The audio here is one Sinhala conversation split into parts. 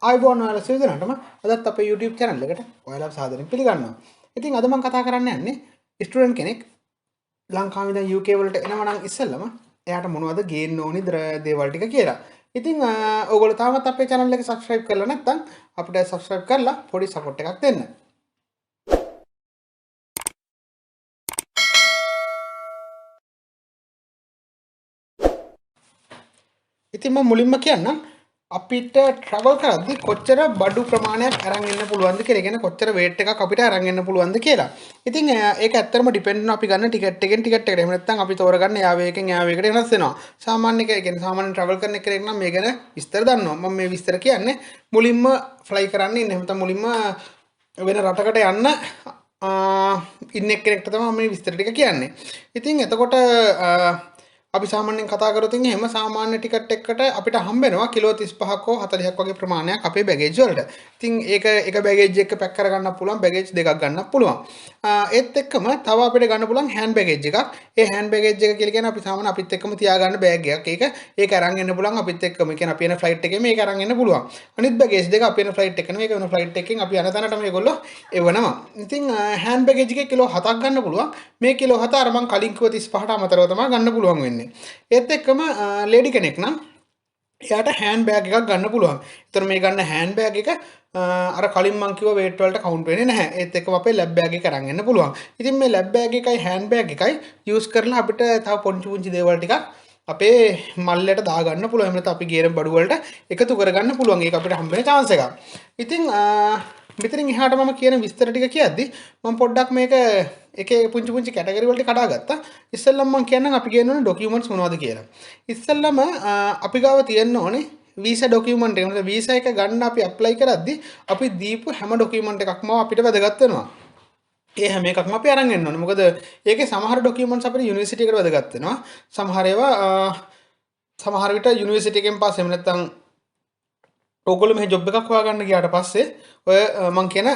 ආයිබෝන් ඔයාලා සියලු දෙනාටම අදත් අපේ YouTube channel එකට ඔයාලා සාදරයෙන් පිළිගන්නවා. ඉතින් අද මම කතා කරන්න යන්නේ ස්ටුඩන්ට් කෙනෙක් ලංකාවේ ඉඳන් UK වලට එනවා නම් ඉස්සෙල්ලම එයාට මොනවද ගේන්න ඕනි දේවල් ටික කියලා. ඉතින් ඔයගොල්ලෝ තාමත් අපේ channel එක subscribe කරලා නැත්නම් අපිට subscribe කරලා පොඩි support එකක් දෙන්න. ඉතින් මම මුලින්ම කියන්නම් අපිට ට්‍රැවල් කරද්දී කොච්චර බඩු ප්‍රමාණයක් අරන් එන්න පුළුවන්ද කියලා. කියන්නේ කොච්චර weight එකක් අපිට අරන් එන්න පුළුවන්ද කියලා. ඉතින් ඒක ඇත්තටම ඩිපෙන්ඩ් වෙනවා අපි ගන්න ටිකට් එකෙන් ටිකට් එකට. එහෙම නැත්නම් අපි තෝරගන්න යාවේ එකෙන් යාවේ එකට වෙනස් වෙනවා. සාමාන්‍ය කියන්නේ සාමාන්‍ය ට්‍රැවල් කරන කෙනෙක් නම් මේ ගැන විස්තර දන්නවා. මම මේ විස්තර කියන්නේ මුලින්ම ෆ්ලයි කරන්න ඉන්නේ. එහෙම නැත්නම් මුලින්ම වෙන රටකට යන්න ඉන්න කෙනෙක්ට තමයි මේ විස්තර ටික කියන්නේ. ඉතින් එතකොට අපි සාමාන්‍යයෙන් කතා කරොත් එහෙම සාමාන්‍ය ටිකට් එකකට අපිට හම්බ වෙනවා කිලෝ 35ක් හෝ 40ක් වගේ ප්‍රමාණයක් අපේ බෑගේජ් වලට. ඉතින් ඒක එක බෑගේජ් එකක පැක් කර ගන්නත් පුළුවන්, බෑගේජ් දෙකක් ගන්නත් පුළුවන්. ඒත් එක්කම තව අපිට ගන්න පුළුවන් හෑන්ඩ් බෑගේජ් එකක්. ඒ හෑන්ඩ් බෑගේජ් එක කියලා කියන්නේ අපි සාමාන්‍ය අපිත් එක්කම තියාගන්න බෑග් එකක්. ඒක අරන් එන්න පුළුවන් අපිත් එක්කම. ඒ කියන්නේ අපි යන ෆ්ලයිට් එකේ මේක අරන් එන්න පුළුවන්. අනිත් බෑගේජ් දෙක අපි යන ෆ්ලයිට් එක නෙමෙයි, ඒක වෙන ෆ්ලයිට් එකකින් අපි යන තැනට මේගොල්ලෝ එවනවා. ඉතින් හෑන්ඩ් බෑගේජ් එකේ කිලෝ 7ක් ගන්න පුළුවන්. මේ කිලෝ 7 අර මං කලින් කිව්ව 35ට අමතරව තමයි ගන්න පුළුවන් වෙන්නේ. ඒත් එක්කම ලේඩි කෙනෙක් නම් එයාට හෑන්ඩ් බෑග් එකක් ගන්න පුළුවන්. ඒතර මේ ගන්න හෑන්ඩ් බෑග් එක අර කලින් මං කිව්ව weight වලට කවුන්ට් වෙන්නේ නැහැ. ඒත් එක්කම අපේ ලැබ් බෑග් එක අරන් එන්න පුළුවන්. ඉතින් මේ ලැබ් බෑග් එකයි හෑන්ඩ් බෑග් එකයි යූස් කරලා අපිට තව පුංචි දේවල් ටිකක් අපේ මල්ලට දාගන්න පුළුවන්. එහෙම නැත්නම් අපි ගේන බඩු වලට එකතු කරගන්න පුළුවන්. ඒක අපිට හම්බ වෙන chance එකක්. ඉතින් මෙතනින් එහාට මම කියන විස්තර ටික කියද්දි මම පොඩ්ඩක් මේක එකේ පුංචි කැටගරි වලට කඩාගත්තා. ඉස්සෙල්ලම මම කියන්නම් අපි ගේන්න ඕනේ ડોකියුමන්ට්ස් මොනවද කියලා. ඉස්සෙල්ලම අපි ගාව තියෙන්න ඕනේ වීසා ડોකියුමන්ට් එක. මොකද වීසා එක ගන්න අපි ඇප්ලයි කරද්දි අපි දීපු හැම ડોකියුමන්ට් එකක්ම අපිට වැදගත් වෙනවා. ඒ හැම එකක්ම අපි අරන් එන්න ඕනේ. මොකද ඒකේ සමහර ડોකියුමන්ට්ස් අපිට යුනිවර්සිටි එකට වැදගත් වෙනවා. සමහර ඒවා සමහර විට යුනිවර්සිටි එකෙන් පස්සේ එහෙම නැත්නම් ඔයගොල්ලෝ මේ ජොබ් එකක් හොයාගන්න ගියාට පස්සේ ඔය මං කියන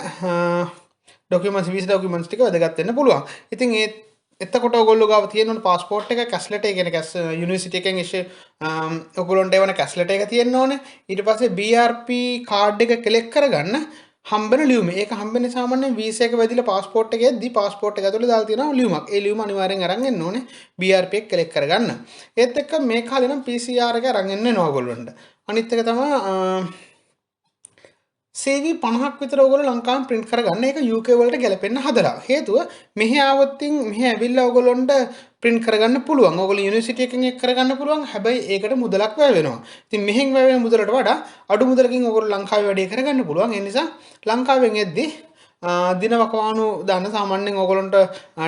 ડોකියුමන්ට්ස් වීසා ડોකියුමන්ට්ස් ටික වැදගත් වෙන්න පුළුවන්. ඉතින් එතකොට ඔයගොල්ලෝ ගාව තියෙන ඕනේ પાස්පෝර්ට් එක, කැස් ලෙටර්, කියන්නේ කැස් යුනිවර්සිටි එකෙන් ඉෂේ ඔයගොල්ලොන්ට එවන කැස් ලෙටර් එක තියෙන්න ඕනේ. ඊට පස්සේ BRP කාඩ් එක කලෙක්ට් කරගන්න හම්බෙන ලියුම. ඒක හම්බෙන්නේ සාමාන්‍යයෙන් වීසා එක වැදිලා පාස්පෝර්ට් එක එද්දි පාස්පෝර්ට් එක ඇතුලේ දාලා තියෙනවා ලියුමක්. ඒ ලියුම අනිවාර්යෙන් අරන් එන්න ඕනේ BRP එක කලෙක්ට් කරගන්න. ඒත් එක්ක මේ කාලේ නම් PCR එක අරන් එන්න වෙනවා ඔයගොල්ලන්ට. අනිත් එක තමයි CV 50ක් විතර ඔයගොල්ලෝ ලංකාවෙන් print කරගන්න. ඒක UK වලට ගැලපෙන්න හදලා. හේතුව මෙහි ආවොත්ින් මෙහි ඇවිල්ලා ඔයගොල්ලන්ට print කරගන්න පුළුවන්. ඔයගොල්ලෝ යුනිවර්සිටි එකෙන් එක් කරගන්න පුළුවන්. හැබැයි ඒකට මුදලක් වැය වෙනවා. ඉතින් මෙහෙන් වැය වෙන මුදලට වඩා අඩු මුදලකින් ඔයගොල්ලෝ ලංකාවේ වැඩේ කරගන්න පුළුවන්. ඒ නිසා ලංකාවෙන් එද්දි දිනවකවානු දාන්න සාමාන්‍යයෙන් ඔයගොල්ලන්ට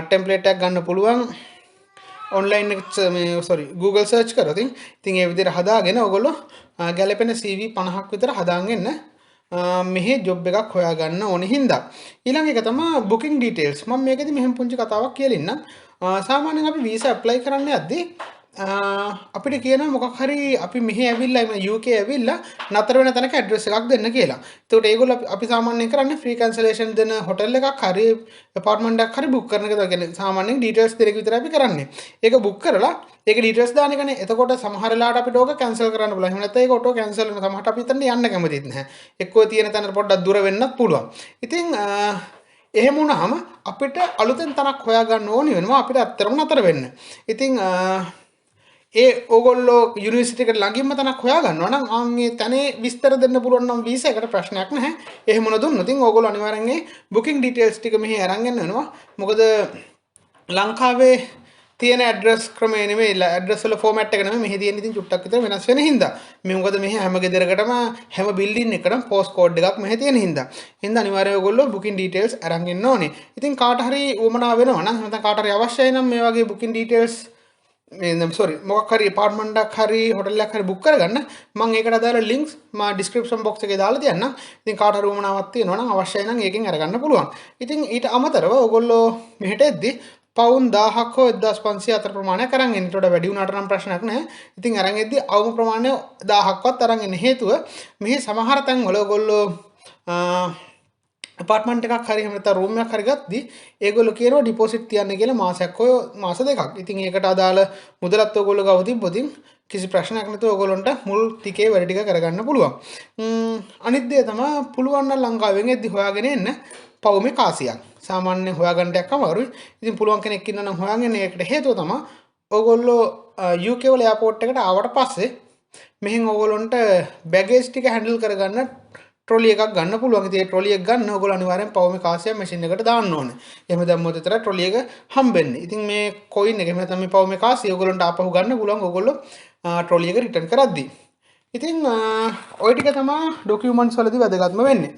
ටෙම්ප්ලේට් එකක් ගන්න පුළුවන්. ඔන්ලයින් Google search කරොත් ඉතින් ඒ විදිහට හදාගෙන ඔයගොල්ලෝ ගැලපෙන CV 50ක් විතර හදාගෙන මෙහි ජොබ් එකක් හොයාගන්න ඕනේ හින්දා. ඊළඟ එක තමයි booking details. මම මේකෙදි මෙහෙම පුංචි කතාවක් කියලා ඉන්නම්. සාමාන්‍යයෙන් අපි වීසා ඇප්ලයි කරන්න යද්දී අපිට කියනවා මොකක් හරි අපි මෙහි ඇවිල්ලා UK ඇවිල්ලා නතර වෙන තැනක ඇඩ්‍රස් එකක් දෙන්න කියලා. ඒකට ඒගොල්ලෝ අපි සාමාන්‍යයෙන් කරන්නේ ෆ්‍රී කැන්සලේෂන් දෙන හොටෙල් එකක් හරි ඇපාර්ට්මන්ට් එකක් හරි බුක් කරන එක තමයි. කියන්නේ සාමාන්‍යයෙන් ඩීටේල්ස් දෙක විතරයි අපි කරන්නේ. ඒක බුක් කරලා ඒක ඩීටේල්ස් දාන එකනේ. එතකොට සමහර වෙලාවට අපිට ඕක කැන්සල් කරන්න පුළුවන්. එහෙම නැත්නම් ඒක ඔටෝ කැන්සල් වෙනවා. සමහරට අපි හිතන්නේ යන්න කැමතිත් නැහැ. එක්කෝ තියෙන තැනට පොඩ්ඩක් දුර වෙන්නත් පුළුවන්. ඉතින් එහෙම වුණාම අපිට අලුතෙන් තනක් හොයාගන්න ඕනි වෙනවා අපිට අත්‍තරම නතර වෙන්න. ඉතින් ඒ ඕගොල්ලෝ යුනිවර්සිටි එකට ළඟින්ම තනක් හොයාගන්නවා නම් ආන්ගේ තැනේ විස්තර දෙන්න පුළුවන් නම් වීසා එකට ප්‍රශ්නයක් නැහැ. එහෙම නොදුන්නොත් ඉතින් ඕගොල්ලෝ අනිවාර්යෙන් මේ බුකින් ඩීටේල්ස් ටික මෙහි අරන් යන්න වෙනවා. මොකද ලංකාවේ තියෙන ඇඩ්‍රස් ක්‍රමය නෙමෙයි, ඇඩ්‍රස් වල ෆෝමැට් එක නෙමෙයි මෙහි තියෙන ඉතින් චුට්ටක් විතර වෙනස් වෙන හින්දා. මේ මොකද මෙහි හැම ගෙදරකටම හැම බිල්ඩින් එකකටම පෝස්ට් කෝඩ් එකක් මෙහි තියෙන හින්දා. හින්දා අනිවාර්යයෙන් ඔයගොල්ලෝ බුකින් ඩීටේල්ස් අරන් ඉන්න ඕනේ. ඉතින් කාට හරි උවමනා වෙනවා නම් නැත්නම් කාට හරි අවශ්‍යයි නම් මේ වගේ බුකින් ඩීටේල්ස් මොකක් හරි ඇපාර්ට්මන්ට් එකක් හරි හොටෙල් එකක් හරි බුක් කරගන්න මම ඒකට අදාළ ලින්ක්ස් මා ඩිස්ක්‍රිප්ෂන් බොක්ස් එකේ දාලා තියන්නම්. ඉතින් කාට හරි උවමනාවක් තියෙනවා නම් අවශ්‍යයි නම් ඒකෙන් අරගන්න පුළුවන්. ඉතින් ඊට අමතරව ඔයගොල්ලෝ මෙහෙට එද්දි පවුන් 1000ක් හෝ 1500 අතර ප්‍රමාණයක් අරන් එන්න. ඊට වඩා වැඩි වුණාට නම් ප්‍රශ්නයක් නැහැ. ඉතින් අරන් එද්දි අවම ප්‍රමාණය 1000ක්වත් අරන් එන්න. හේතුව මෙහි සමහර තැන් වල ඔයගොල්ලෝ apartment එකක් හරි එහෙම නැත්නම් room එකක් හරි ගත්තී ඒගොල්ලෝ කියනවා ඩිපොසිට් තියන්න කියලා මාසයක් හෝ මාස දෙකක්. ඉතින් ඒකට අදාළ මුදලත් ඔයගොල්ලෝ ගාව තිබ්බොත් කිසි ප්‍රශ්නයක් නැතුව ඔයගොල්ලන්ට මුල් ටිකේ වැඩ ටික කරගන්න පුළුවන්. අනිත් දේ තමයි පුළුවන් නම් ලංකාවෙන් එද්දි හොයාගෙන එන්න පවුමේ කාසියක්. සාමාන්‍යයෙන් හොයාගන්න ටිකක් අමාරුයි. ඉතින් පුළුවන් කෙනෙක් ඉන්නවා නම් හොයාගෙන ඒකට හේතුව තමයි ඔයගොල්ලෝ UK වල එයාපෝට් එකට ආවට පස්සේ මෙහෙන් ඔයගොල්ලන්ට බැගේජ් ටික හැන්ඩල් කරගන්න ට්‍රොලි එකක් ගන්න පුළුවන්. ඉතින් ඒ ට්‍රොලි එක ගන්න ඔයගොල්ලෝ අනිවාර්යෙන් පවුමේ කාසියක් මැෂින් එකට දාන්න ඕනේ. එහෙම දැම්මොත් විතර ට්‍රොලි එක හම්බෙන්නේ. ඉතින් මේ කොයින් එක එහෙම නැත්නම් මේ පවුමේ කාසිය ඔයගොල්ලන්ට ආපහු ගන්න පුළුවන් ඔයගොල්ලෝ ට්‍රොලි එක රිටර්න් කරද්දී. ඉතින් ওই ටික තමයි ඩොකියුමන්ට්ස් වලදී වැදගත්ම වෙන්නේ.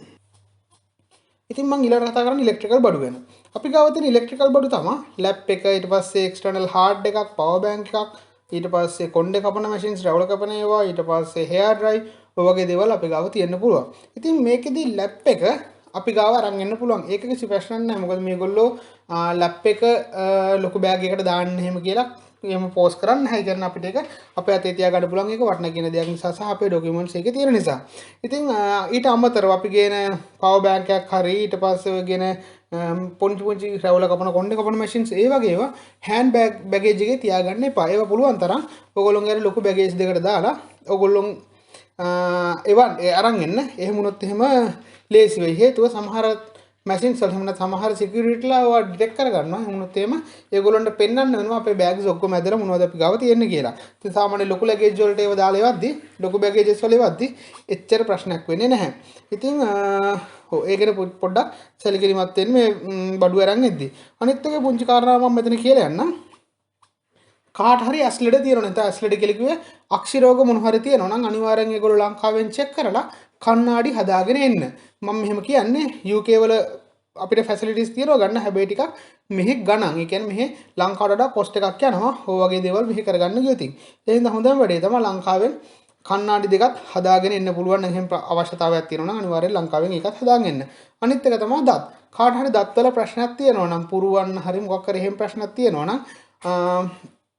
ඉතින් මම ඊළඟට කතා කරන්නේ ඉලෙක්ට්‍රිකල් බඩු ගැන. අපි ගාව තියෙන ඉලෙක්ට්‍රිකල් බඩු තමයි ලැප් එක, ඊට පස්සේ එක්ස්ටර්නල් හાર્ඩ් එකක්, පවර් බැංක් එකක්, ඊට පස්සේ කොණ්ඩේ කපන මැෂින්ස්, රැවුල කපන ඒවා, ඊට පස්සේ හෙයාර් ඩ්‍රයි ඔය වගේ දේවල් අපි ගාව තියෙන්න පුළුවන්. ඉතින් මේකෙදි ලැප් එක අපි ගාව අරන් එන්න පුළුවන්. ඒක කිසි ප්‍රශ්නයක් නැහැ. මොකද මේගොල්ලෝ ලැප් එක ලොකු බෑග් එකකට දාන්න එහෙම කියලා එහෙම පෝස්ට් කරන්න නැහැ. ඒ කියන්නේ අපිට ඒක අපේ අතේ තියාගන්න පුළුවන්. ඒක වටිනා කියන දෙයක් නිසා සහ අපේ ඩොකියුමන්ට්ස් එකේ තියෙන නිසා. ඉතින් ඊට අමතරව අපි ගේන පවර් බැංක් එකක් හරි ඊට පස්සේ ඔය ගේන පොන්චි රැවුල කපන කොණ්ඩේ කපන මැෂින්ස් ඒ වගේ ඒවා හෑන්ඩ් බැගේජ් එකේ තියාගන්න එපා. ඒවා පුළුවන් තරම් ඔයගොල්ලෝගේ ලොකු බැගේජ් දෙකට දාලා ඔයගොල්ලෝ එවන් අරන් එන්න. එහෙම වුණොත් එහෙම ලේසි වෙයි. හේතුව සමහර මැෂින්ස් වල එහෙම නැත්නම් සමහර සිකියුරිටිලා ඒවා ඩිටෙක්ට් කරගන්නවා. එහෙම වුණොත් එහෙම ඒගොල්ලන්ට පෙන්වන්න වෙනවා අපේ බෑග්ස් ඔක්කොම ඇදලා මොනවද අපි ගාව තියෙන්නේ කියලා. ඉතින් සාමාන්‍ය ලොකු ලගේජ් වලට ඒව දාලා එවද්දි ලොකු බැගේජස් වල එවද්දි එච්චර ප්‍රශ්නයක් වෙන්නේ නැහැ. ඉතින් ඒ ගැන පොඩ්ඩක් සැලකිලිමත් වෙන්න මේ බඩු අරන් එද්දි. අනිත් එක පුංචි කාරණාවක් මම මෙතන කියලා යන්නම්. කාට හරි ඇස්ලෙඩ තියෙනවා නැත්නම් ඇස්ලෙඩ කියලා කිව්වේ අක්ෂි රෝග මොන හරි තියෙනවා නම් අනිවාර්යෙන් ඒගොල්ලෝ ලංකාවෙන් චෙක් කරලා කණ්ණාඩි හදාගෙන එන්න. මම මෙහෙම කියන්නේ UK වල අපිට ෆැසිලිටිස් තියෙනවා ගන්න හැබැයි ටිකක් මෙහි ගණන්. ඒ කියන්නේ මෙහි ලංකාවට වඩා කොස්ට් එකක් යනවා. ඔය වගේ දේවල් මෙහි කරගන්න ගියොත්. ඒ හින්දා හොඳම වැඩේ තමයි ලංකාවෙන් කණ්ණාඩි දෙකක් හදාගෙන එන්න පුළුවන් නම් එහෙම අවශ්‍යතාවයක් තියෙනවා නම් අනිවාර්යෙන් ලංකාවෙන් ඒකත් හදාගෙන එන්න. අනිත් එක තමයි දත්. කාට හරි දත්වල ප්‍රශ්නයක් තියෙනවා නම් පුරුවන්න හරි මොකක් හරි එහෙම ප්‍රශ්නයක් තියෙනවා නම්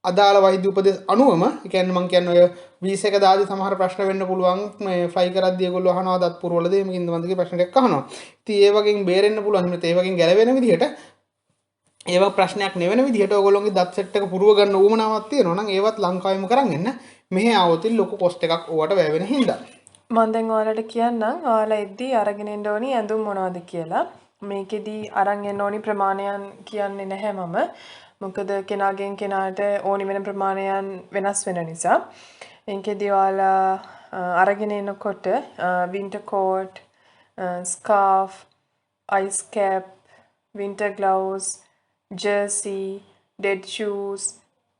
අදාළ වෛද්‍ය උපදෙස් අනුවම ඒ කියන්නේ මම කියන්නේ ඔය වීසා එක දාදී සමහර ප්‍රශ්න වෙන්න පුළුවන් මේ ෆ්ලයි කරද්දී ඒගොල්ලෝ අහනවා දත් පුරවලද මේකින්ද මන්දගේ ප්‍රශ්න ටිකක් අහනවා. ඉතින් ඒ වගේන් බේරෙන්න පුළුවන්. එහෙනම් ඒ වගේන් ගැලවෙන විදිහට ඒවා ප්‍රශ්නයක් නෙවෙන විදිහට ඔයගොල්ලෝගේ දත් සෙට් එක පුරව ගන්න උවමනාවක් තියෙනවා නම් ඒවත් ලංකාවෙම කරන් එන්න. මෙහි ආවොත් ලොකු කොස්ට් එකක් ඕවට වැය වෙන හින්දා. මම දැන් ඔයාලට කියන්නම් ඔයාලා එද්දි අරගෙන එන්න ඕනි ඇඳුම් මොනවද කියලා. මේකෙදි අරන් එන්න ඕනි ප්‍රමාණයන් කියන්නේ නැහැ මම. මොකද කෙනාගෙන් කෙනාට ඕනි වෙන ප්‍රමාණයන් වෙනස් වෙන නිසා. ඒකෙදි ඔයාලා අරගෙන එනකොට winter coat, scarf, ice cap, winter gloves, jersey, dead shoes,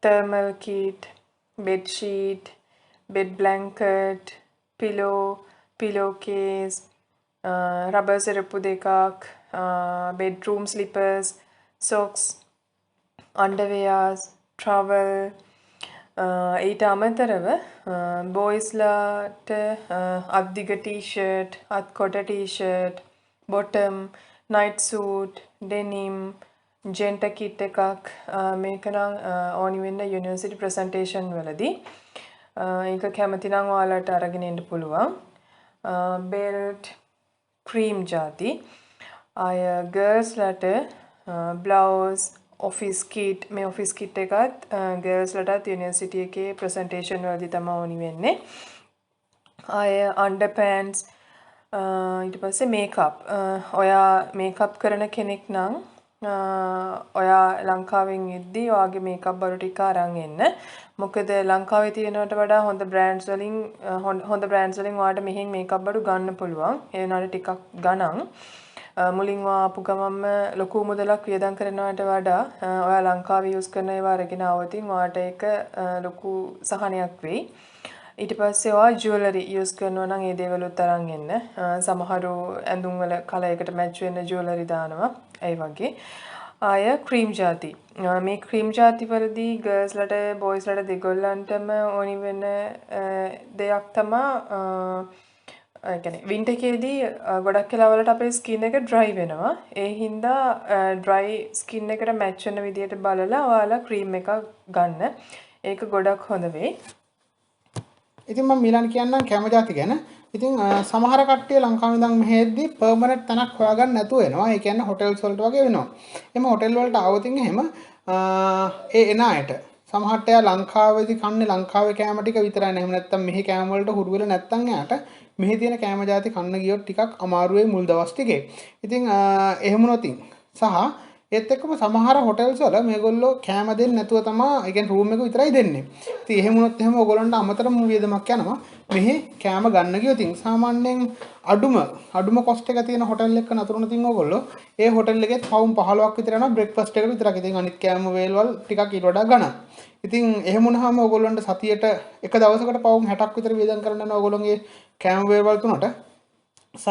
thermal kit, bed sheet, bed blanket, pillow, pillowcase, rubber සෙරප්පු දෙකක්, bedroom slippers, socks, underwears, towel, ඊට අමතරව බොයිස්ලාට අත්දිග ටී-ෂර්ට්, අත්කොට T-shirt, bottom, night suit, denim, ජෙන්ට කිට් එකක් මේක නම් ඕනි වෙන්න යුනිවර්සිටි ප්‍රසන්ටේෂන් වලදී ඒක කැමති නම් ඔයාලට අරගෙන එන්න පුළුවන්. බෙල්ට්, ක්‍රීම් ಜಾති අය ගර්ල්ස්ලට බ්ලවුස්, ඔෆිස් කිට් මේ ඔෆිස් කිට් එකත් ගර්ල්ස්ලටත් යුනිවර්සිටි එකේ ප්‍රසන්ටේෂන් වලදී තමයි ඕනි වෙන්නේ. අය අන්ඩර්පෑන්ට්ස් ඊට පස්සේ මේකප් ඔයා මේකප් කරන කෙනෙක් නම් ඔයා ලංකාවෙන් ඉද්දී ඔයාගේ මේකප් බඩු ටික අරන් එන්න. මොකද ලංකාවේ තියෙනවට වඩා හොඳ බ්‍රෑන්ඩ්ස් වලින් ඔයාලට මෙහෙන් මේකප් බඩු ගන්න පුළුවන්. ඒ වුණාට ටිකක් ගණන්. මුලින් ආපු ගමන්ම ලොකු මුදලක් වියදම් කරනවට වඩා ඔයා ලංකාවේ යූස් කරන ඒවා අරගෙන ආවොතින් ඔයාට ඒක ලොකු සහනයක් වෙයි. ඊට පස්සේ ඔයා ජුවලරි යූස් කරනවා නම් ඒ දේවලුත් අරන් එන්න. සමහරු ඇඳුම් වල කලයකට මැච් වෙන ජුවලරි දානවා. ඒ වගේ. ආය ක්‍රීම් ಜಾති. මේ ක්‍රීම් ಜಾති වලදී ගර්ල්ස්ලට බොයිස්ලට දෙගොල්ලන්ටම ඕනි වෙන දෙයක් තමයි ඒ කියන්නේ වින්ටර් එකේදී ගොඩක් වෙලාවලට අපේ ස්කින් එක ඩ්‍රයි වෙනවා. ඒ හින්දා ඩ්‍රයි ස්කින් එකට මැච් වෙන විදිහට බලලා ඔයාලා ක්‍රීම් එකක් ගන්න. ඒක ගොඩක් හොඳ වෙයි. ඉතින් මම මීලන් කියන්නම් කැම ಜಾති ගැන. ඉතින් සමහර කට්ටිය ලංකාවේ ඉඳන් මෙහෙද්දී පර්මනන්ට් තැනක් හොයාගන්න නැතුව එනවා. ඒ කියන්නේ හොටෙල්ස් වලට වගේ වෙනවා. එහම හොටෙල් වලට ආවොතින් එහෙම ඒ එන අයට සමහරට එයා ලංකාවේදී කන්නේ ලංකාවේ කෑම ටික විතරයි නේ. එහෙම නැත්නම් මෙහි කෑම වලට හුරු වෙලා නැත්නම් එයාට මෙහි තියෙන කෑම જાති කන්න ගියොත් ටිකක් අමාරු වෙයි මුල් දවස් ටිකේ. ඉතින් එහෙම නොතින් සහ ඒත් එක්කම සමහර හොටෙල්ස් වල මේගොල්ලෝ කෑම දෙන්නේ නැතුව තමයි, ඒ කියන්නේ රූම් එක විතරයි දෙන්නේ. ඉතින් එහෙම වුණොත් එහෙම ඕගොල්ලන්ට අමතර වියදමක් යනවා. මෙහි කෑම ගන්න ගියොත් සාමාන්‍යයෙන් අඩුම කොස්ට් එක තියෙන හොටෙල් එකක නතරුන තින් ඕගොල්ලෝ ඒ හොටෙල් එකේ පවුම් 15ක් විතර යනවා බ්‍රෙක්ෆාස්ට් එකට විතරක්. ඉතින් අනිත් කෑම වේල්වල ටිකක් ඊට වඩා ගණන්. ඉතින් එහෙම වුණාම ඕගොල්ලන්ට සතියට එක දවසකට පවුම් 60ක් විතර වියදම් කරන්න යනවා ඕගොල්ලෝගේ කෑම වේල්වල තුනට. සහ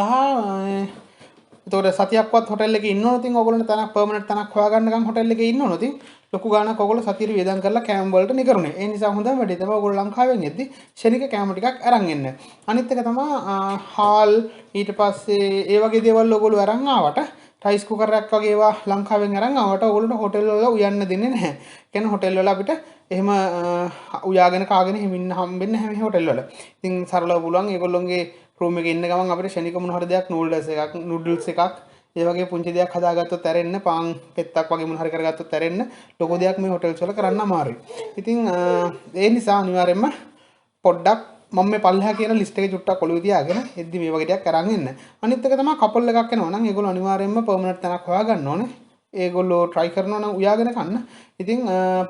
එතකොට සතියක්වත් හොටෙල් එකේ ඉන්න ඕන තින් ඕගොල්ලන්ට තනක් පර්මනන්ට් තනක් හොයාගන්නකම් හොටෙල් එකේ ඉන්න ඕන තින් ලොකු ගාණක් ඕගොල්ලෝ සතියට වියදම් කරලා කෑම වලට නිකරුනේ. ඒ නිසා හොඳම වැඩේ තමයි ඕගොල්ලෝ ලංකාවෙන් එද්දි ශනික කෑම ටිකක් අරන් එන්න. අනිත් එක තමයි හාල් ඊට පස්සේ ඒ වගේ දේවල් ඕගොල්ලෝ අරන් ආවට රයිස් කුකර් එකක් වගේ ඒවා ලංකාවෙන් අරන් ආවට ඕගොල්ලන්ට හොටෙල් වල උයන්න දෙන්නේ නැහැ. කියන්නේ හොටෙල් වල අපිට එහෙම උයාගෙන කාගෙන හිමින්න හම්බෙන්නේ නැහැ මේ හොටෙල් වල. ඉතින් සරලව පුළුවන් ඒගොල්ලොන්ගේ රූම් එකේ ඉන්න ගමන් අපිට ශනික මොන හරි දෙයක් නූඩල්ස් එකක් ඒ වගේ පුංචි දෙයක් හදාගත්තොත් ඇරෙන්න පාන් පෙත්තක් වගේ මොන හරි කරගත්තොත් ඇරෙන්න ලොකු දෙයක් මේ හොටෙල්ස් වල කරන්න අමාරුයි. ඉතින් ඒ නිසා අනිවාර්යයෙන්ම පොඩ්ඩක් මම මේ පල්ලෙහා කියන ලිස්ට් එකේ චුට්ටක් ඔළුවේ තියාගෙන එද්දි මේ වගේ ටිකක් අරන් එන්න. අනිත් එක තමයි කපල් එකක් එනවා නම් ඒගොල්ලෝ අනිවාර්යයෙන්ම පර්මනන්ට් තැනක් හොයාගන්න ඕනේ. ඒගොල්ලෝ try කරනවා නම් උයාගෙන කන්න. ඉතින්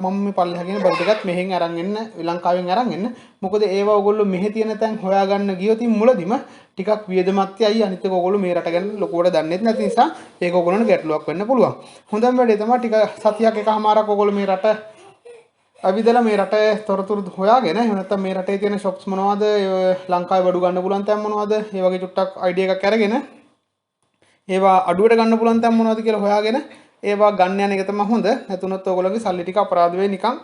මම මේ පල්ලෙහා කියන බඩු ටිකත් මෙහෙන් අරන් එන්න ලංකාවෙන් අරන් එන්න. මොකද ඒවා ඕගොල්ලෝ මෙහෙ තියෙන තැන් හොයාගන්න ගියොත් මුලදිම ටිකක් වියදමත් යයි. අනිත් එක ඕගොල්ලෝ මේ රට ගැන ලොකුවට දන්නේ නැති නිසා ඒක ඕගොල්ලන්ට ගැටලුවක් වෙන්න පුළුවන්. හොඳම වැඩේ තමයි ටික සතියක් එකමාරක් ඕගොල්ලෝ මේ රට අවිදලා මේ රටේ තොරතුරු හොයාගෙන එහෙම නැත්නම් මේ රටේ තියෙන shops මොනවද, ලංකාවේ බඩු ගන්න පුළුවන් තැන් මොනවද, ඒ වගේ චුට්ටක් idea එකක් අරගෙන ඒවා අඩුවට ගන්න පුළුවන් තැන් මොනවද කියලා හොයාගෙන ඒවා ගන්න යන එක තමයි හොඳ. නැතුනොත් ඕගොල්ලෝගේ සල්ලි ටික අපරාධ වෙයි නිකන්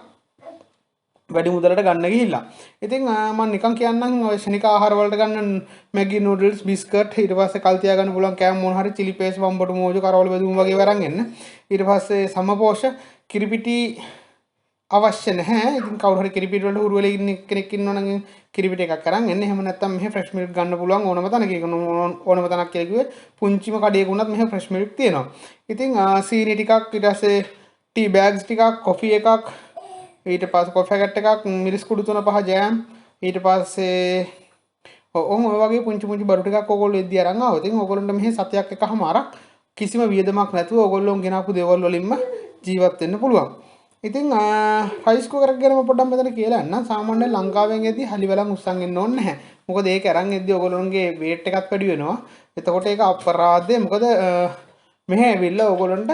වැඩි මුදලට ගන්න ගිහිල්ලා. ඉතින් මම නිකන් කියන්නම් ඔය ශනික ආහාර වලට ගන්න මැගි නූඩල්ස් බිස්කට් ඊට පස්සේ කල් තියා ගන්න පුළුවන් කෑම මොන හරි chili paste වම්බටු මෝජු කරවල බෙදුම් වගේ වරන් එන්න. ඊට පස්සේ සමපෝෂ කිරිපිටි අවශ්‍ය නැහැ. ඉතින් කවුරු හරි කිරිපිටි වලට හුරු වෙලා ඉන්න කෙනෙක් ඉන්නවනම් කිරිපිටි එකක් අරන් එන්න. එහෙම නැත්නම් මෙහෙ ෆ්‍රෙෂ් මිල්ක් ගන්න පුළුවන් ඕනම තැනක. ඕනම තැනක් කියලා කිව්වේ පුංචිම කඩේක වුණත් මෙහෙ ෆ්‍රෙෂ් මිල්ක් තියෙනවා. ඉතින් සීනි ටිකක් ඊට පස්සේ ටී බෑග්ස් ටිකක් කොෆි එකක් ඊට පස්සේ කොෆි පැකට් එකක් මිරිස් කුඩු 3-5 ජෑම් ඊට පස්සේ ඔය වගේ පුංචි බඩු ටිකක් ඕගොල්ලෝ එද්දි අරන් ආවොත් ඉතින් ඕගොල්ලන්ට මෙහෙ සතියක් එකමාරක් කිසිම වියදමක් නැතුව ඕගොල්ලෝන් ගෙනාපු දේවල් වලින්ම ජීවත් වෙන්න පුළුවන්. ඉතින් රයිස් කුකර් එක ගැන මම පොඩ්ඩක් මෙතන කියලා යන්න. සාමාන්‍යයෙන් ලංකාවෙන් එද්දි හලිවලන් උස්සන් එන්න ඕනේ නැහැ. මොකද ඒක අරන් එද්දි ඕගොල්ලොන්ගේ weight එකත් වැඩි වෙනවා. එතකොට ඒක අපරාධය. මොකද මෙහෙ ඇවිල්ලා ඕගොල්ලන්ට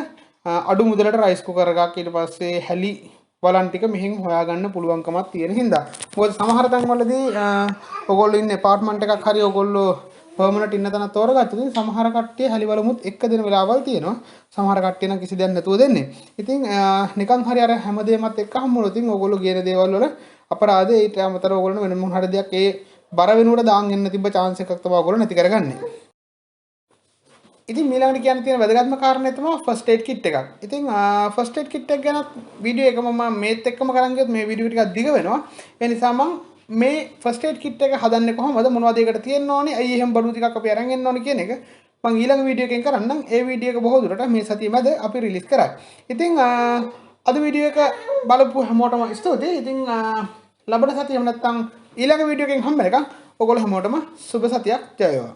අඩු මුදලට රයිස් කුකර් එකක් ඊට පස්සේ හැලි බලන් ටික මෙහෙන් හොයාගන්න පුළුවන්කමක් තියෙන හින්දා. මොකද සමහර තැන්වලදී ඕගොල්ලෝ ඉන්නේ අපාර්ට්මන්ට් එකක් හරි ඕගොල්ලෝ පර්මනන්ට් ඉන්න තැනක් තෝරගත්තොත් සමහර කට්ටිය හැලිවලමුත් එක දෙන වෙලාවල් තියෙනවා. සමහර කට්ටිය නම් කිසි දෙයක් නැතුව දෙන්නේ. ඉතින් නිකන් හරි අර හැමදේමත් එක්ක හම්බුනොත් ඉතින් ඕගොල්ලෝ ගේන දේවල් වල අපරාධය ඊට අමතරව ඕගොල්ලෝ වෙන මොන හරි දෙයක් ඒ බර වෙනුවට දාන් එන්න තිබ්බ chance එකක් තමයි ඕගොල්ලෝ නැති කරගන්නේ. ඉතින් ඊළඟට කියන්න තියෙන වැදගත්ම කාරණේ තමයි ෆස්ට් එයිඩ් කිට් එකක්. ඉතින් ෆස්ට් එයිඩ් කිට් එක ගැන වීඩියෝ එක මම මේත් එක්කම කරන් ගියොත් මේ වීඩියෝ ටිකක් දිග වෙනවා. ඒ නිසා මම මේ ෆස්ට් එයිඩ් කිට් එක හදන්නේ කොහොමද, මොනවද ඒකට තියෙන්න ඕනේ, ඇයි එහෙම බඩු ටිකක් අපි අරන් එන්න ඕනේ කියන එක මම ඊළඟ වීඩියෝ එකෙන් කරන්නම්. ඒ වීඩියෝ එක බොහෝ දුරට මේ සතිය මැද අපි රිලීස් කරා. ඉතින් අද වීඩියෝ එක බලපු හැමෝටම ස්තුතියි. ඉතින් ලබන සතියේ නැත්තම් ඊළඟ වීඩියෝ එකෙන් හම්බ වෙනකම් ඔයගොල්ලෝ හැමෝටම සුබ සතියක් ජය වේවා.